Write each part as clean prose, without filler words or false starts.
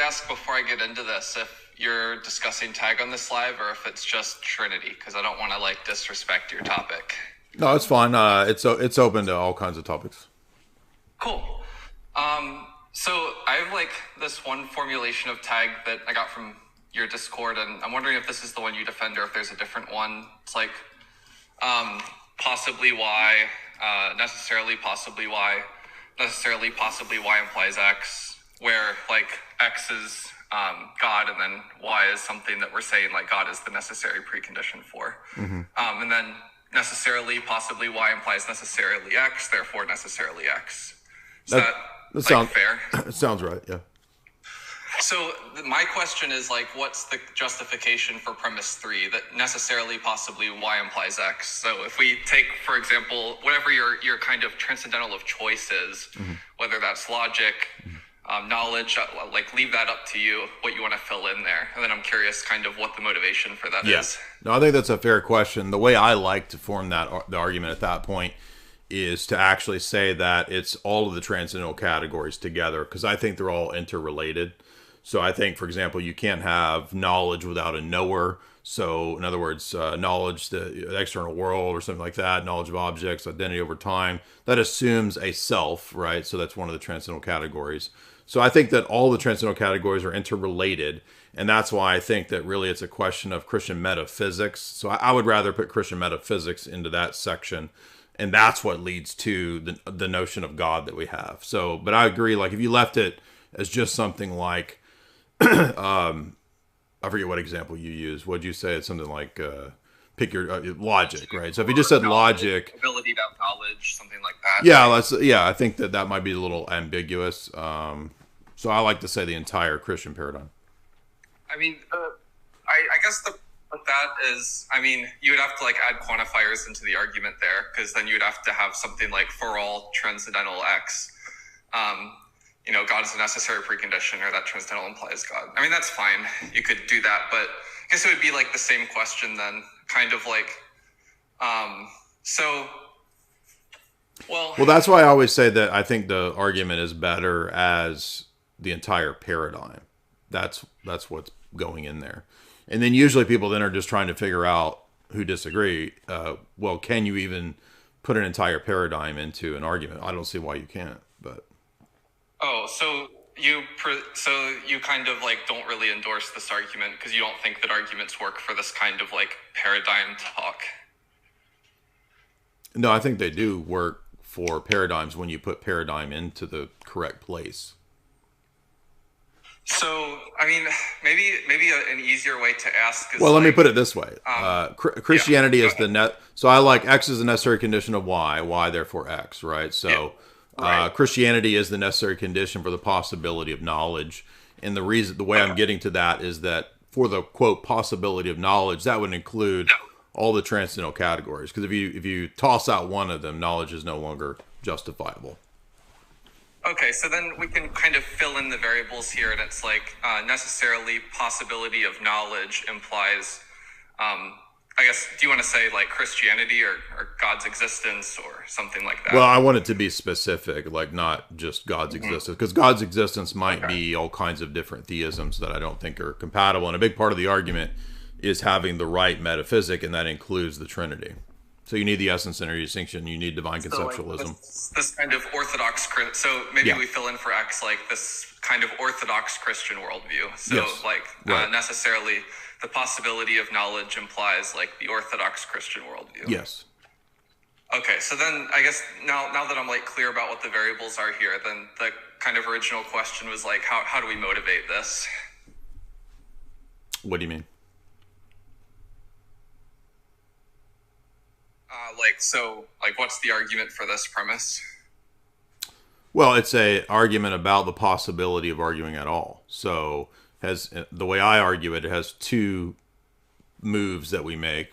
to ask before I get into this if you're discussing tag on this live or if it's just Trinity, because I don't want to like disrespect your topic. No, it's fine. It's open to all kinds of topics. Cool. So I have like this one formulation of tag that I got from your Discord, and I'm wondering if this is the one you defend or if there's a different one. It's like possibly Y, necessarily possibly Y, necessarily possibly Y implies X, where like X is God and then Y is something that we're saying like God is the necessary precondition for. Mm-hmm. And then necessarily possibly Y implies necessarily X, therefore necessarily X. Is that like, sounds fair? It sounds right, yeah. So my question is like, what's the justification for premise 3 that necessarily possibly Y implies X? So if we take, for example, whatever your kind of transcendental of choice is, mm-hmm. whether that's logic, mm-hmm. Knowledge, like leave that up to you, what you want to fill in there. And then I'm curious kind of what the motivation for that is. No, I think that's a fair question. The way I like to form the argument at that point is to actually say that it's all of the transcendental categories together, because I think they're all interrelated. So I think, for example, you can't have knowledge without a knower. So in other words, knowledge, the external world or something like that, knowledge of objects, identity over time, that assumes a self, right? So that's one of the transcendental categories. So I think that all the transcendental categories are interrelated. And that's why I think that really it's a question of Christian metaphysics. So I would rather put Christian metaphysics into that section. And that's what leads to the notion of God that we have. So, but I agree, like if you left it as just something like, I forget what example you use. What'd you say? It's something like pick your logic, right? So if you just said logic, ability to have knowledge, something like that. Yeah, I think that might be a little ambiguous. So I like to say the entire Christian paradigm. I mean, I guess what that is, I mean, you would have to like add quantifiers into the argument there, because then you'd have to have something like for all transcendental X. God is a necessary precondition, or that transcendental implies God. I mean, that's fine. You could do that, but I guess it would be like the same question then, kind of like, Well, that's why I always say that I think the argument is better as the entire paradigm. That's what's going in there. And then usually people then are just trying to figure out who disagree. Well, can you even put an entire paradigm into an argument? I don't see why you can't, but... Oh, so you kind of like don't really endorse this argument because you don't think that arguments work for this kind of like paradigm talk. No, I think they do work for paradigms when you put paradigm into the correct place. So, I mean, maybe an easier way to ask is... Well, let me put it this way. Christianity is the net... So I like X is a necessary condition of Y, Y therefore X, right? So... Yeah. Right. Christianity is the necessary condition for the possibility of knowledge. And the way I'm getting to that is that for the, quote, possibility of knowledge, that would include all the transcendental categories. Because if you toss out one of them, knowledge is no longer justifiable. Okay, so then we can kind of fill in the variables here. And it's like necessarily possibility of knowledge implies... I guess, do you want to say like Christianity or God's existence or something like that? Well, I want it to be specific, like not just God's existence, because God's existence might be all kinds of different theisms that I don't think are compatible. And a big part of the argument is having the right metaphysic, and that includes the Trinity. So you need the essence energy distinction, you need divine conceptualism. Like this kind of orthodox, so maybe we fill in for X like this kind of orthodox Christian worldview. So right. Necessarily... the possibility of knowledge implies like the orthodox Christian worldview. Yes. Okay, so then I guess now that I'm like clear about what the variables are here, then the kind of original question was like, how do we motivate this? What do you mean? What's the argument for this premise? Well, it's a argument about the possibility of arguing at all. So the way I argue it, it has two moves that we make.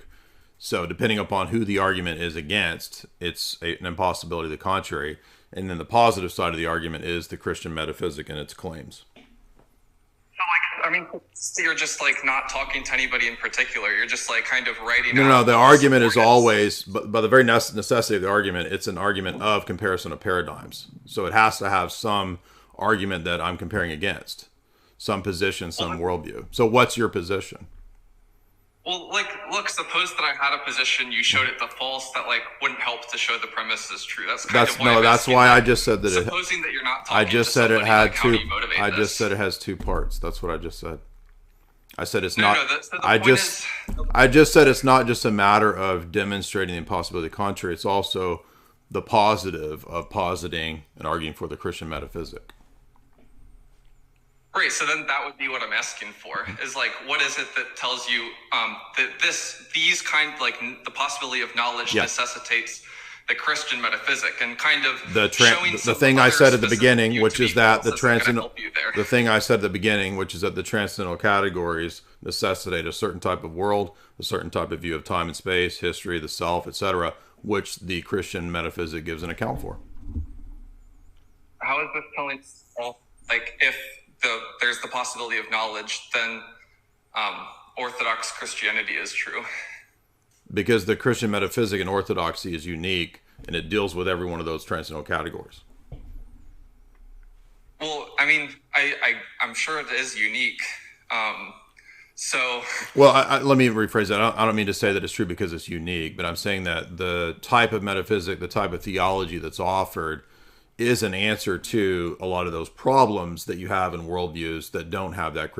So depending upon who the argument is against, it's an impossibility to the contrary. And then the positive side of the argument is the Christian metaphysic and its claims. So you're just like not talking to anybody in particular. You're just like kind of writing. No. The argument is always, but by the very necessity of the argument, it's an argument of comparison of paradigms. So it has to have some argument that I'm comparing against. some position, some worldview. So what's your position? Well, like, look, suppose that I had a position, you showed it the false, that like wouldn't help to show the premise is true. That's kind of why I'm that's why I just said that. Supposing that you're not talking I just to said it somebody, had like, how do two. you motivate I this? just said it has two parts. That's what I just said. I said it's No, not. no, so the I point just. is- I just said it's not just a matter of demonstrating the impossibility of the contrary. It's also the positive of positing and arguing for the Christian metaphysic. Right, so then that would be what I'm asking for, is like, what is it that tells you that these kind, like the possibility of knowledge necessitates the Christian metaphysic, and kind of showing the some thing I other said at the specific beginning, view which to is be that false, gonna help you there. the thing I said at the beginning, which is that the transcendental categories necessitate a certain type of world, a certain type of view of time and space, history, the self, etc., which the Christian metaphysic gives an account for. How is this telling, like, if there's the possibility of knowledge, then Orthodox Christianity is true? Because the Christian metaphysic and orthodoxy is unique, and it deals with every one of those transcendental categories. Well, I mean, I'm sure it is unique. So... Well, let me rephrase that. I don't mean to say that it's true because it's unique, but I'm saying that the type of metaphysic, the type of theology that's offered is an answer to a lot of those problems that you have in worldviews that don't have that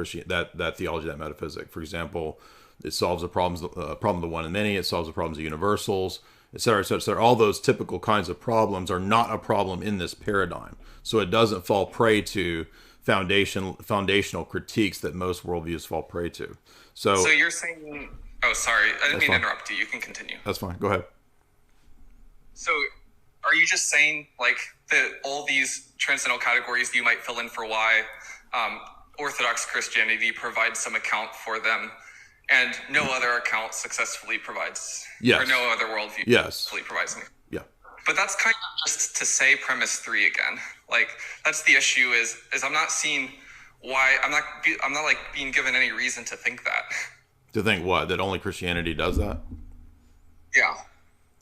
that theology, that metaphysic. For example, it solves the problem of the one and many. It solves the problems of universals, et cetera, et cetera, et cetera. All those typical kinds of problems are not a problem in this paradigm. So it doesn't fall prey to foundational critiques that most worldviews fall prey to. So you're saying... Oh, sorry. I didn't mean to interrupt you. You can continue. That's fine. Go ahead. So are you just saying, like, that all these transcendental categories you might fill in for why Orthodox Christianity provides some account for them, and no other account successfully provides, yes, or no other worldview successfully provides anything? Yeah. But that's kind of just to say premise 3 again. Like, that's the issue is I'm not seeing why, I'm not like being given any reason to think that. To think what? That only Christianity does that? Yeah.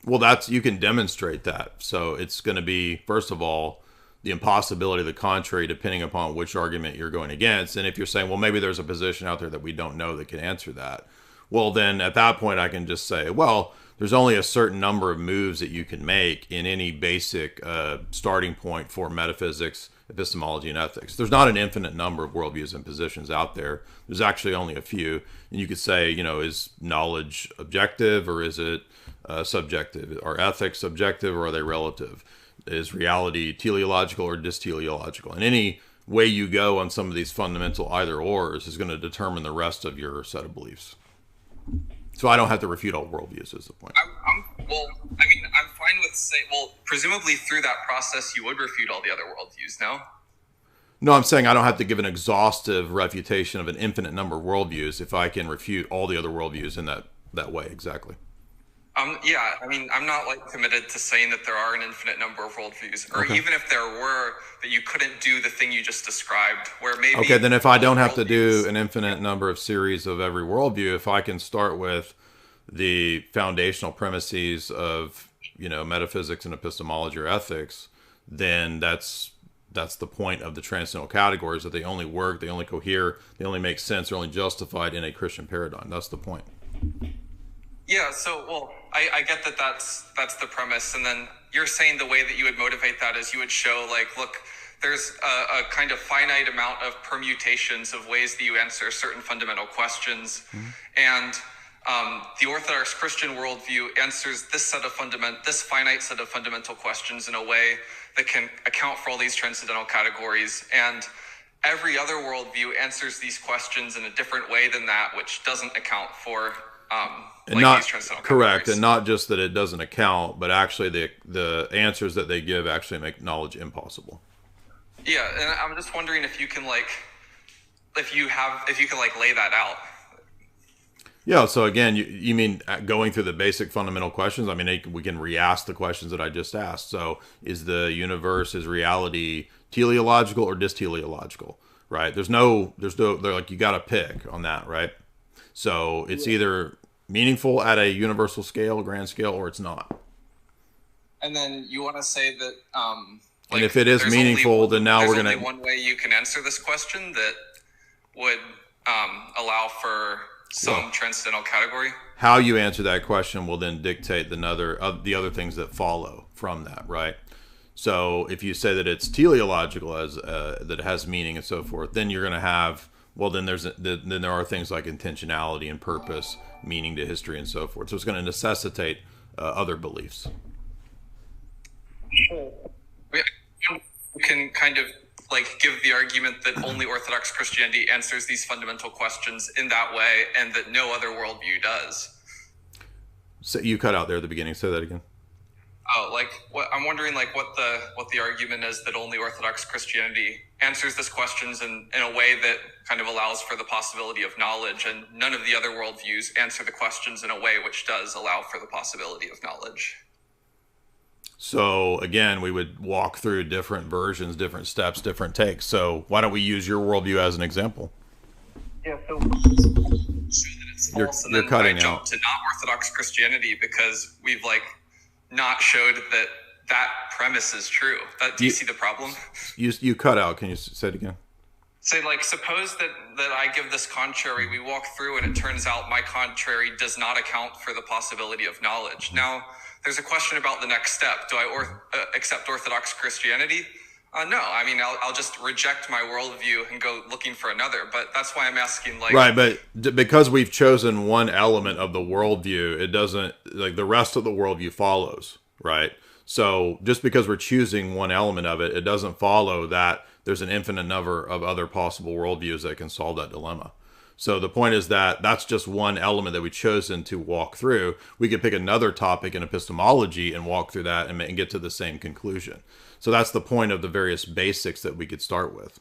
Well, you can demonstrate that. So it's going to be, first of all, the impossibility of the contrary, depending upon which argument you're going against. And if you're saying, well, maybe there's a position out there that we don't know that can answer that, well, then at that point, I can just say, well, there's only a certain number of moves that you can make in any basic starting point for metaphysics, epistemology, and ethics. There's not an infinite number of worldviews and positions out there. There's actually only a few. And you could say, is knowledge objective, or is it subjective? Are ethics subjective, or are they relative? Is reality teleological or disteleological? And any way you go on some of these fundamental either-ors is going to determine the rest of your set of beliefs. So I don't have to refute all worldviews, is the point. I'm fine with saying, presumably through that process, you would refute all the other worldviews, no? No, I'm saying I don't have to give an exhaustive refutation of an infinite number of worldviews if I can refute all the other worldviews in that way, exactly. Yeah, I'm not like committed to saying that there are an infinite number of worldviews, or even if there were, that you couldn't do the thing you just described, where maybe... Okay, then if I don't have to do an infinite number of series of every worldview, if I can start with the foundational premises of, metaphysics and epistemology or ethics, then that's the point of the transcendental categories, that they only work, they only cohere, they only make sense, they're only justified in a Christian paradigm. That's the point. Yeah, so, I get that that's the premise, and then you're saying the way that you would motivate that is you would show, like, look, there's a kind of finite amount of permutations of ways that you answer certain fundamental questions, and the Orthodox Christian worldview answers this finite set of fundamental questions in a way that can account for all these transcendental categories, and every other worldview answers these questions in a different way than that, which doesn't account for and not correct, and not just that it doesn't account, but actually the answers that they give actually make knowledge impossible. Yeah, and I'm just wondering if you can lay that out. Yeah. So again, you mean going through the basic fundamental questions? I mean, we can re-ask the questions that I just asked. So, is the universe, is reality teleological or disteleological? Right? There's no. They're like, you got to pick on that, right? So it's either meaningful at a universal scale, grand scale, or it's not. And then you want to say that, and if it is meaningful, then now we're going to... There's only one way you can answer this question, that would allow for some transcendental category? How you answer that question will then dictate the other things that follow from that, right? So if you say that it's teleological, as that it has meaning and so forth, then you're going to have, well, then there are things like intentionality and purpose, meaning to history and so forth. So it's going to necessitate other beliefs. Sure. We can kind of like give the argument that only Orthodox Christianity answers these fundamental questions in that way, and that no other worldview does. So you cut out there at the beginning. Say that again. Oh, like what I'm wondering, like what the argument is that only Orthodox Christianity answers these questions in a way that kind of allows for the possibility of knowledge, and none of the other worldviews answer the questions in a way which does allow for the possibility of knowledge. So again, we would walk through different versions, different steps, different takes. So why don't we use your worldview as an example? Yeah, so that it's false, and you're then cutting I jump out to not Orthodox Christianity because we've like not showed that that premise is true. Do you see the problem? You cut out. Can you say it again? Say, like, suppose that I give this contrary, we walk through, and it turns out my contrary does not account for the possibility of knowledge. Now, there's a question about the next step. Do I accept Orthodox Christianity? No. I mean, I'll just reject my worldview and go looking for another. But that's why I'm asking, like... Right, but because we've chosen one element of the worldview, it doesn't... Like, the rest of the worldview follows, right? So, just because we're choosing one element of it, it doesn't follow that there's an infinite number of other possible worldviews that can solve that dilemma. So the point is that that's just one element that we've chosen to walk through. We could pick another topic in epistemology and walk through that and get to the same conclusion. So that's the point of the various basics that we could start with.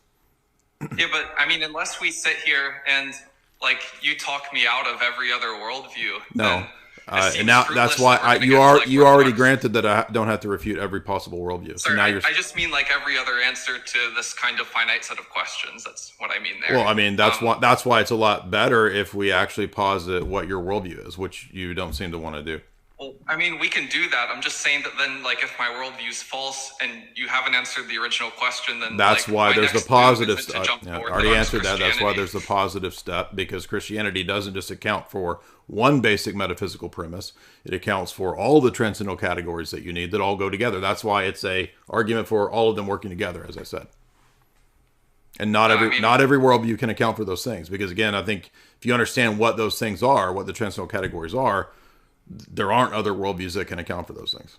Yeah, but I mean, unless we sit here and like you talk me out of every other worldview, no. And now that's why you already granted that I don't have to refute every possible worldview. Sorry, so now I just mean like every other answer to this kind of finite set of questions. That's what I mean there. Well, I mean that's why it's a lot better if we actually posit what your worldview is, which you don't seem to want to do. Well, I mean, we can do that. I'm just saying that then, like, if my worldview is false and you haven't answered the original question, then that's like, why there's the positive step. I already answered that. That's why there's the positive step, because Christianity doesn't just account for one basic metaphysical premise. It accounts for all the transcendental categories that you need that all go together. That's why it's a argument for all of them working together, as I said. And not every worldview can account for those things, because again, I think if you understand what those things are, what the transcendental categories are, there aren't other worldviews that can account for those things.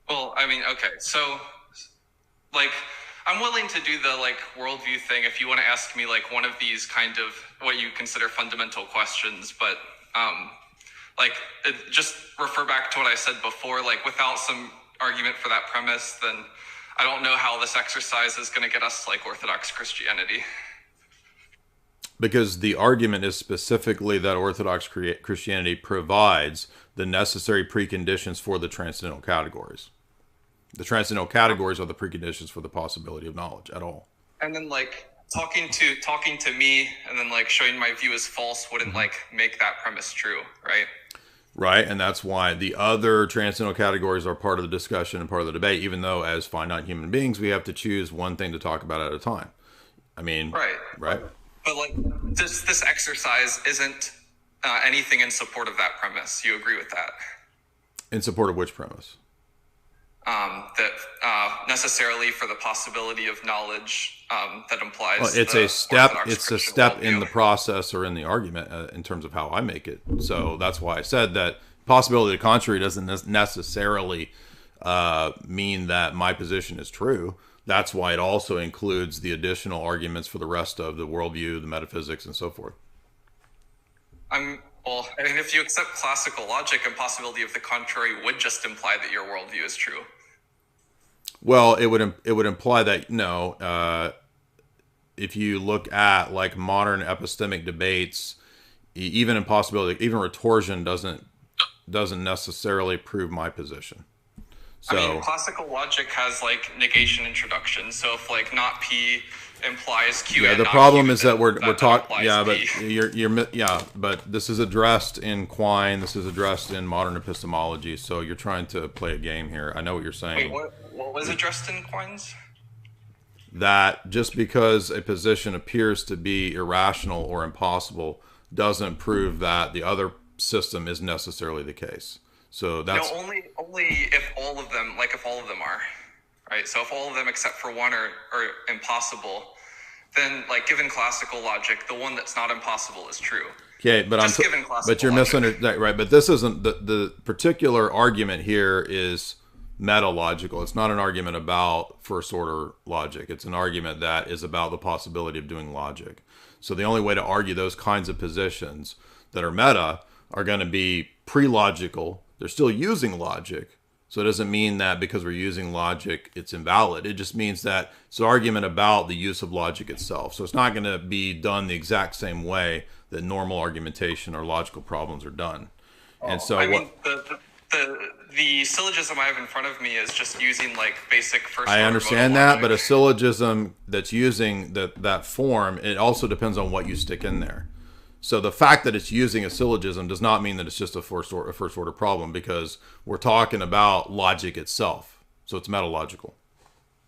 Well, I mean, okay, so like I'm willing to do the like worldview thing if you want to ask me like one of these kind of what you consider fundamental questions, but like just refer back to what I said before. Like without some argument for that premise, then I don't know how this exercise is going to get us like Orthodox Christianity. Because the argument is specifically that Orthodox Christianity provides the necessary preconditions for the transcendental categories. The transcendental categories are the preconditions for the possibility of knowledge at all. And then like talking to me and then like showing my view as false wouldn't like make that premise true, right? Right, and that's why the other transcendental categories are part of the discussion and part of the debate, even though as finite human beings, we have to choose one thing to talk about at a time. I mean, right? But like this exercise isn't anything in support of that premise. You agree with that? In support of which premise? That necessarily for the possibility of knowledge that implies. Well, it's a step. It's a step in the process or in the argument in terms of how I make it. So that's why I said that possibility of the contrary doesn't necessarily mean that my position is true. That's why it also includes the additional arguments for the rest of the worldview, the metaphysics, and so forth. Well, I mean, if you accept classical logic, and possibility of the contrary would just imply that your worldview is true. Well, it would imply that if you look at like modern epistemic debates, even impossibility, even retorsion doesn't necessarily prove my position. So, I mean, classical logic has like negation introduction. So if like not P implies Q, yeah, and the not problem Q, is that we're talking. Yeah, P. but but this is addressed in Quine. This is addressed in modern epistemology. So you're trying to play a game here. I know what you're saying. Wait, what was addressed in Quine's? that just because a position appears to be irrational or impossible doesn't prove that the other system is necessarily the case. So that's only if all of them, like if all of them are, right? So if all of them except for one are impossible, then like given classical logic, the one that's not impossible is true. Okay, but but you're misunderstanding, right? But this isn't the particular argument here is metalogical. It's not an argument about first order logic. It's an argument that is about the possibility of doing logic. So the only way to argue those kinds of positions that are meta are going to be pre-logical. They're still using logic. So it doesn't mean that because we're using logic, it's invalid. It just means that it's an argument about the use of logic itself. So it's not going to be done the exact same way that normal argumentation or logical problems are done. And so the syllogism I have in front of me is just using like basic first order. I understand that, but a syllogism that's using that form, it also depends on what you stick in there. So the fact that it's using a syllogism does not mean that it's just a first order problem, because we're talking about logic itself. So it's metalogical.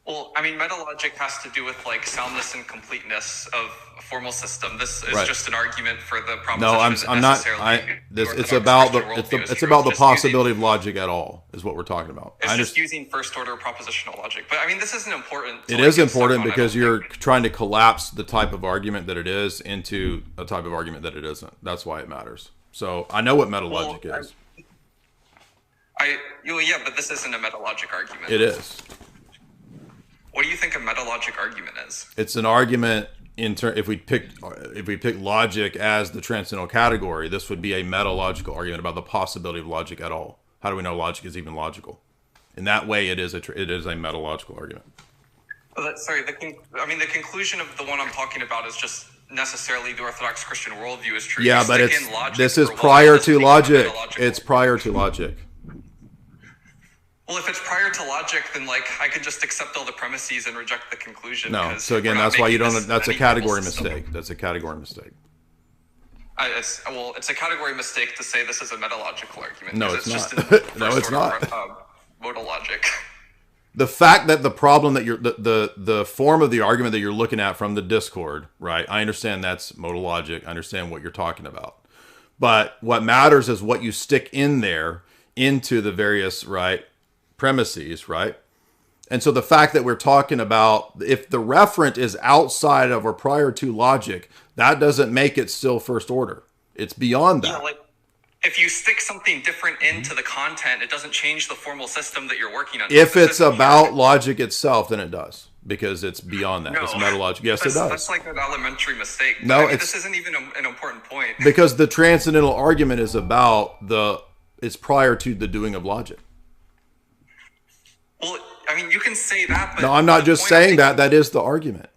Well, I mean, metalogic has to do with like soundness and completeness of a formal system. This is just an argument for the proposition. No, I'm not. It's about the possibility of logic at all is what we're talking about. It's just using first order propositional logic. But I mean, this isn't important. It is important because you're trying to collapse the type of argument that it is into a type of argument that it isn't. That's why it matters. So I know what metalogic is. Yeah, but this isn't a metalogic argument. It is. What do you think a metalogic argument is? It's an argument if we pick logic as the transcendental category, this would be a metalogical argument about the possibility of logic at all. How do we know logic is even logical? In that way, it is a metalogical argument. Well, the conclusion of the one I'm talking about is just necessarily the Orthodox Christian worldview is true. Yeah, but this is prior to logic. It's prior to logic. Well, if it's prior to logic, then like I could just accept all the premises and reject the conclusion. No, so again, that's why you don't. That's a category mistake. That's a category mistake. It's a category mistake to say this is a metalogical argument. No, it's not. Just No, it's not. Modal logic. The fact that the problem that the form of the argument that you're looking at from the Discord, right? I understand that's modal logic. I understand what you're talking about, but what matters is what you stick in there into the various premises, right? And so the fact that we're talking about if the referent is outside of or prior to logic, that doesn't make it still first order. It's beyond that. Yeah, like if you stick something different into the content, it doesn't change the formal system that you're working on. If it's about logic itself, then it does, because it's beyond that. It's metalogic. Yes, it does. That's like an elementary mistake. No, this isn't even an important point. Because the transcendental argument is about it's prior to the doing of logic. Well, I mean, you can say that, but no, I'm not just saying that. That is the argument.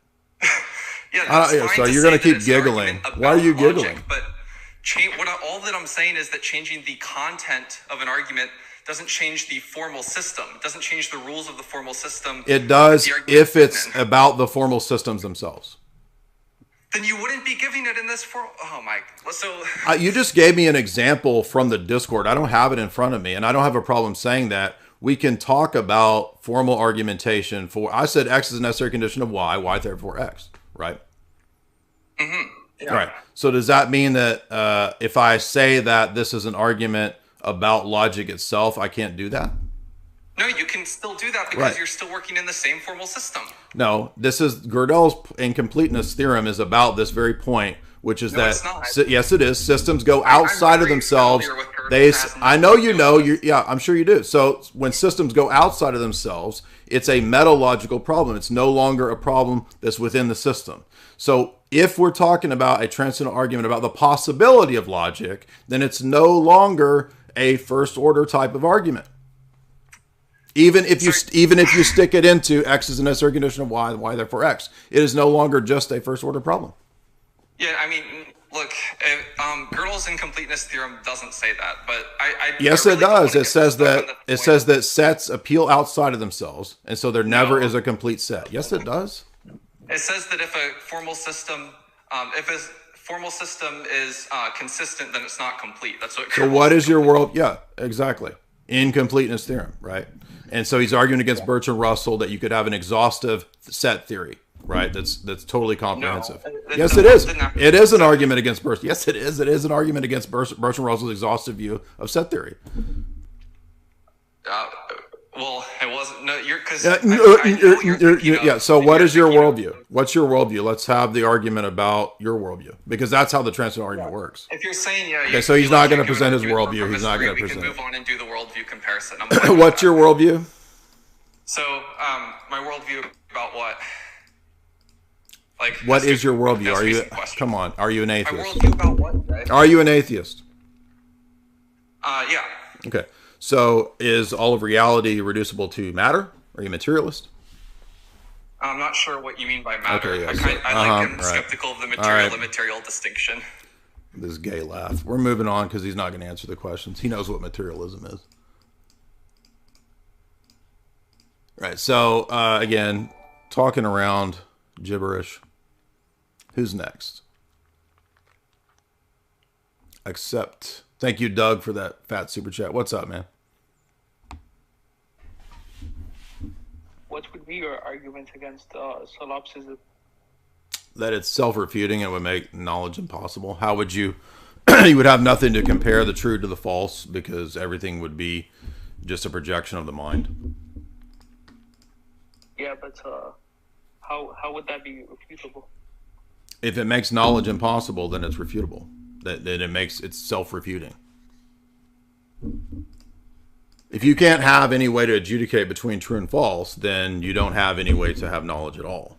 So you're going to keep giggling. Why are you giggling? But all that I'm saying is that changing the content of an argument doesn't change the formal system. It doesn't change the rules of the formal system. It does if it's about the formal systems themselves. Then you wouldn't be giving it in this form. Oh my! So you just gave me an example from the Discord. I don't have it in front of me, and I don't have a problem saying that. We can talk about formal argumentation for. I said X is a necessary condition of Y therefore X, right? Mm-hmm. Yeah. Right. So does that mean that if I say that this is an argument about logic itself, I can't do that? No, you can still do that because you're still working in the same formal system. No, this is Gödel's incompleteness theorem is about this very point, which is that yes, it is. Systems go outside of themselves. I know you know. Yeah, I'm sure you do. So when systems go outside of themselves, it's a metalogical problem. It's no longer a problem that's within the system. So if we're talking about a transcendental argument about the possibility of logic, then it's no longer a first order type of argument. Even if you stick it into X is a necessary condition of Y therefore X, it is no longer just a first order problem. Yeah, I mean, look, Gödel's incompleteness theorem doesn't say that, but yes, it does. It says that sets appeal outside of themselves, and so there never is a complete set. Yes, it does. It says that if a formal system, is consistent, then it's not complete. That's what. So what is your world? Yeah, exactly. Incompleteness theorem, right? And so he's arguing against Bertrand Russell that you could have an exhaustive set theory, right? That's totally comprehensive. No, yes, it is. It is an argument against Bertrand. Yes, it is. It is an argument against Bertrand Russell's exhaustive view of set theory. Well, it wasn't. No, you're because. Yeah. So, what is your worldview? What's your worldview? Let's have the argument about your worldview, because that's how the transcendental argument works. If you're saying, yeah. Okay, so he's not going to present his worldview. He's not going to present. We can move on and do the worldview comparison. What's your worldview? So, my worldview about what? Like, what is your worldview? Are you? Come on. Are you an atheist? My worldview about what? Right? Are you an atheist? Yeah. Okay. So, is all of reality reducible to matter? Are you a materialist? I'm not sure what you mean by matter. Okay, yeah, I'm skeptical of the material distinction. This gay laugh. We're moving on because he's not going to answer the questions. He knows what materialism is. Right. So, again, talking around gibberish. Who's next? Accept. Thank you, Doug, for that fat super chat. What's up, man? What would be your argument against solipsism? That it's self-refuting and would make knowledge impossible. How would you? You would have nothing to compare the true to the false, because everything would be just a projection of the mind. Yeah, but how would that be refutable? If it makes knowledge impossible, then it's refutable. Then it's self-refuting. If you can't have any way to adjudicate between true and false, then you don't have any way to have knowledge at all.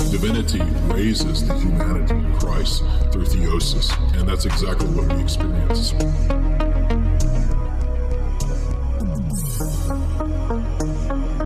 Divinity raises the humanity in Christ through theosis, and that's exactly what we experience.